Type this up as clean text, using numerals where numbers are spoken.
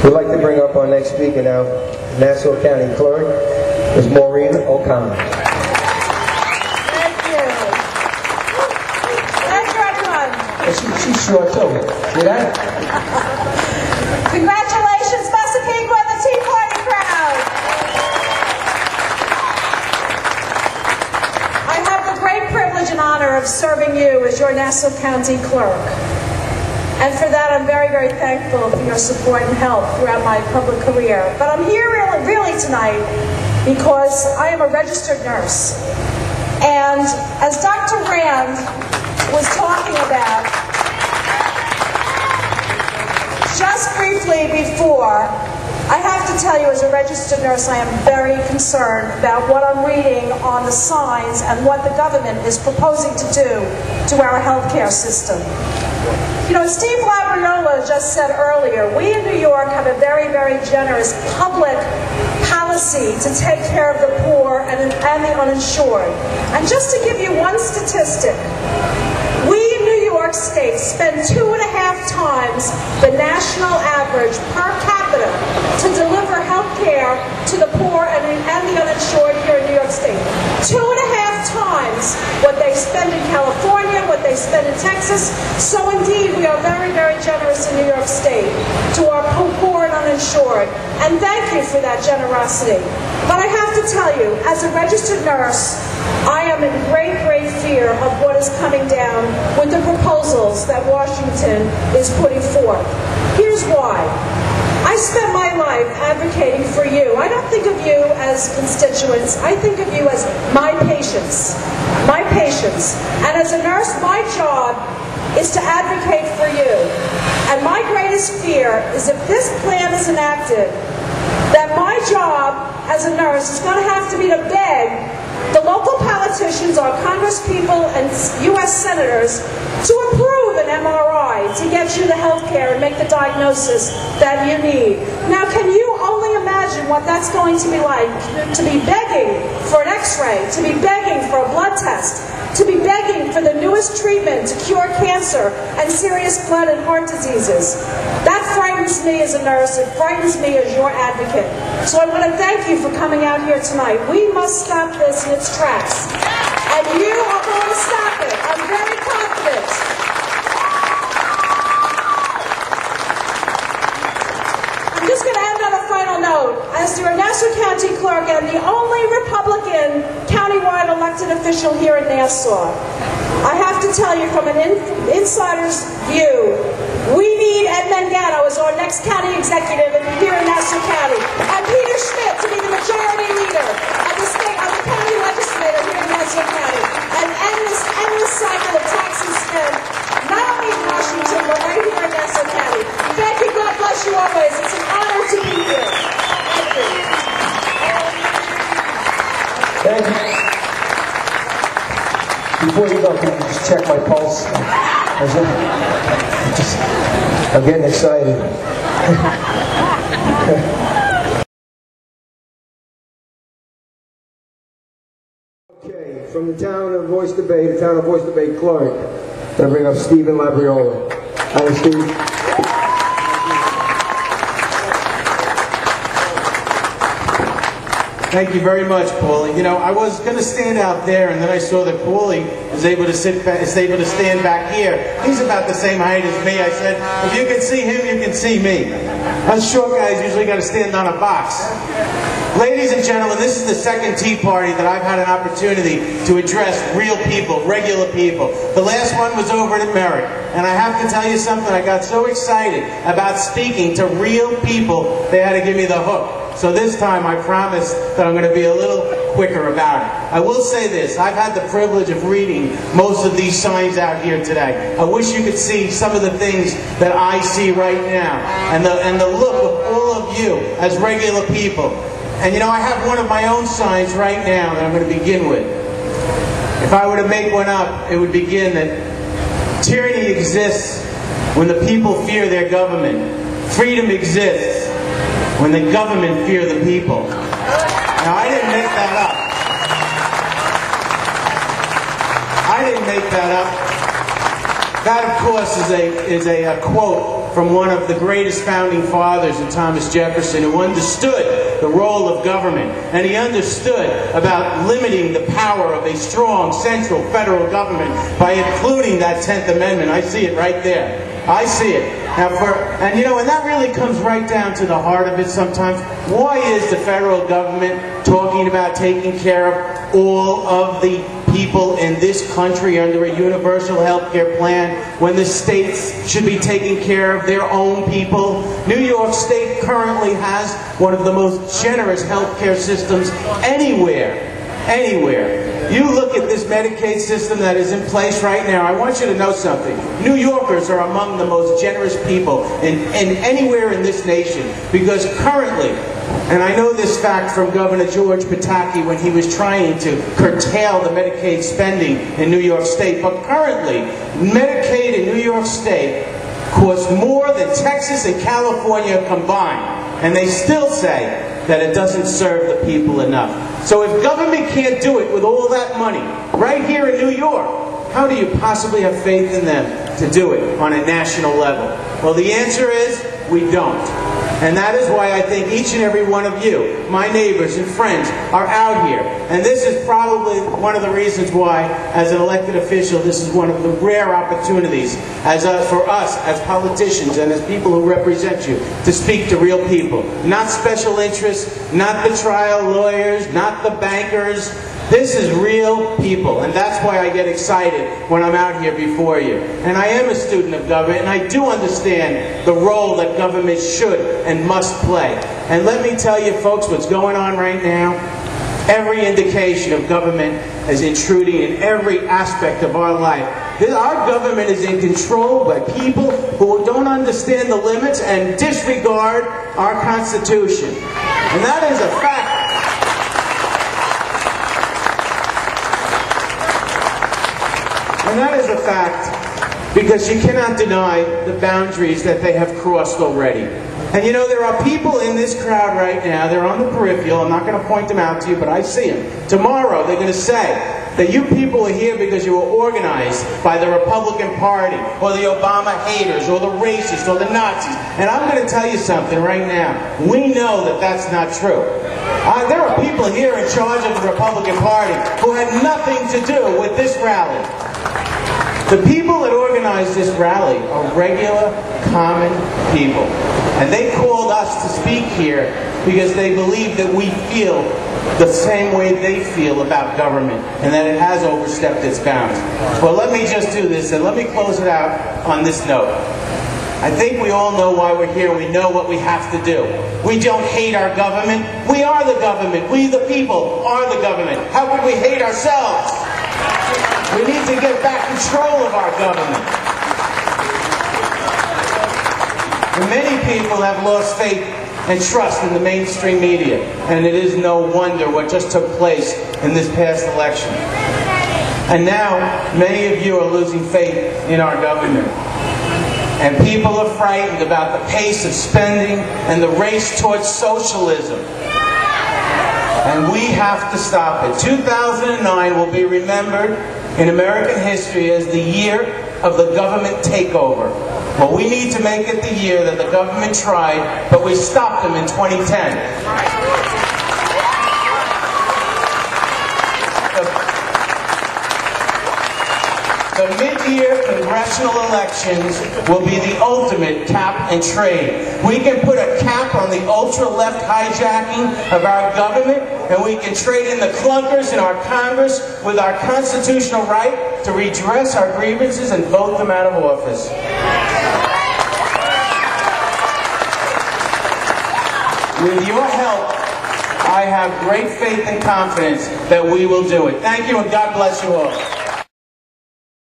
We'd like to bring up our next speaker now, Nassau County Clerk, Ms. Maureen O'Connor. Thank you. Thank you, everyone. She's short too. See that? Congratulations, Massapequa and the Tea Party crowd. I have the great privilege and honor of serving you as your Nassau County Clerk. And for that, I'm very, very thankful for your support and help throughout my public career. But I'm here really tonight because I am a registered nurse. And as Dr. Rand was talking about, just briefly before, I have to tell you, as a registered nurse, I am very concerned about what I'm reading on the signs and what the government is proposing to do to our healthcare system. You know, Steve Labriola just said earlier, we in New York have a very, very generous public policy to take care of the poor and the uninsured. And just to give you one statistic, we in New York State spend 2.5 times the national average per capita to deliver health care to the poor and the uninsured here in New York State. 2.5 times what they spend in California, what they spend in Texas. So indeed, we are very, very generous in New York State to our poor and uninsured. And thank you for that generosity. But I have to tell you, as a registered nurse, I am in great, great fear of what is coming down with the proposals that Washington is putting forth. Here's why. I spent my life advocating for you. I don't think of you as constituents. I think of you as my patients. My patients. And as a nurse, my job is to advocate for you. And my greatest fear is if this plan is enacted, that my job as a nurse is going to have to be to beg the local politicians, our congresspeople and U.S. senators to approve an MRI to get you the health care and make the diagnosis that you need. Now, can you only imagine what that's going to be like, to be begging for an x-ray, to be begging for a blood test, to be begging for the newest treatment to cure cancer and serious blood and heart diseases? That frightens me as a nurse. It frightens me as your advocate. So I want to thank you for coming out here tonight. We must stop this in its tracks. And you are going to stop it. I'm very confident. I'm just going to end on a final note. As your Nassau County Clerk and the only Republican countywide elected official here in Nassau, I have to tell you from an insider's view, we need Ed Mangano as our next county executive here in Nassau County, and Peter Schmidt to be the majority leader of the county legislator here in Nassau County, and end this endless cycle of tax and spend, not only in Washington, but right here in Nassau County. Thank you. God bless you always. It's an honor to be here. Thank you. Thank you. Before you go, can you just check my pulse? I'm getting excited. Okay, from the town of Voice Debate, the town of Voice Debate clerk, I bring up Stephen Labriola. Hi, Steve. Thank you very much, Paulie. You know, I was going to stand out there, and then I saw that Paulie is able to stand back here. He's about the same height as me. I said, if you can see him, you can see me. Us short guys usually got to stand on a box. Ladies and gentlemen, this is the second Tea Party that I've had an opportunity to address real people, regular people. The last one was over at Merrick, and I have to tell you something. I got so excited about speaking to real people, they had to give me the hook. So this time I promise that I'm going to be a little quicker about it. I will say this, I've had the privilege of reading most of these signs out here today. I wish you could see some of the things that I see right now, and the look of all of you as regular people. And you know, I have one of my own signs right now that I'm going to begin with. If I were to make one up, it would begin that tyranny exists when the people fear their government. Freedom exists when the government fear the people. Now, I didn't make that up. I didn't make that up. That, of course, is a quote from one of the greatest founding fathers in Thomas Jefferson, who understood the role of government, and he understood about limiting the power of a strong central federal government by including that 10th Amendment. I see it right there. I see it. Now and that really comes right down to the heart of it sometimes. Why is the federal government talking about taking care of all of the people in this country under a universal health care plan when the states should be taking care of their own people? New York State currently has one of the most generous health care systems anywhere. You look at this Medicaid system that is in place right now, I want you to know something. New Yorkers are among the most generous people in anywhere in this nation, because currently, and I know this fact from Governor George Pataki when he was trying to curtail the Medicaid spending in New York State, but currently, Medicaid in New York State costs more than Texas and California combined, and they still say that it doesn't serve the people enough. So if government can't do it with all that money right here in New York, how do you possibly have faith in them to do it on a national level? Well, the answer is we don't. And that is why I think each and every one of you, my neighbors and friends, are out here. And this is probably one of the reasons why, as an elected official, this is one of the rare opportunities for us as politicians and as people who represent you to speak to real people. Not special interests, not the trial lawyers, not the bankers. This is real people, and that's why I get excited when I'm out here before you. And I am a student of government, and I do understand the role that government should and must play. And let me tell you, folks, what's going on right now, every indication of government is intruding in every aspect of our life. Our government is in control by people who don't understand the limits and disregard our Constitution. And that is a fact. And that is a fact because you cannot deny the boundaries that they have crossed already. And there are people in this crowd right now, they're on the peripheral, I'm not going to point them out to you, but I see them. Tomorrow they're going to say that you people are here because you were organized by the Republican Party, or the Obama haters, or the racists, or the Nazis. And I'm going to tell you something right now. We know that that's not true. There are people here in charge of the Republican Party who had nothing to do with this rally. The people that organized this rally are regular, common people. And they called us to speak here because they believe that we feel the same way they feel about government and that it has overstepped its bounds. Well, let me just do this and let me close it out on this note. I think we all know why we're here. We know what we have to do. We don't hate our government. We are the government. We, the people, are the government. How could we hate ourselves? We need to get back control of our government. And many people have lost faith and trust in the mainstream media, and it is no wonder what just took place in this past election. And now, many of you are losing faith in our government. And people are frightened about the pace of spending and the race towards socialism. And we have to stop it. 2009 will be remembered in American history as the year of the government takeover. Well, we need to make it the year that the government tried, but we stopped them in 2010. The mid-year congressional elections will be the ultimate cap and trade. We can put a cap on the ultra-left hijacking of our government, and we can trade in the clunkers in our Congress with our constitutional right to redress our grievances and vote them out of office. With your help, I have great faith and confidence that we will do it. Thank you, and God bless you all.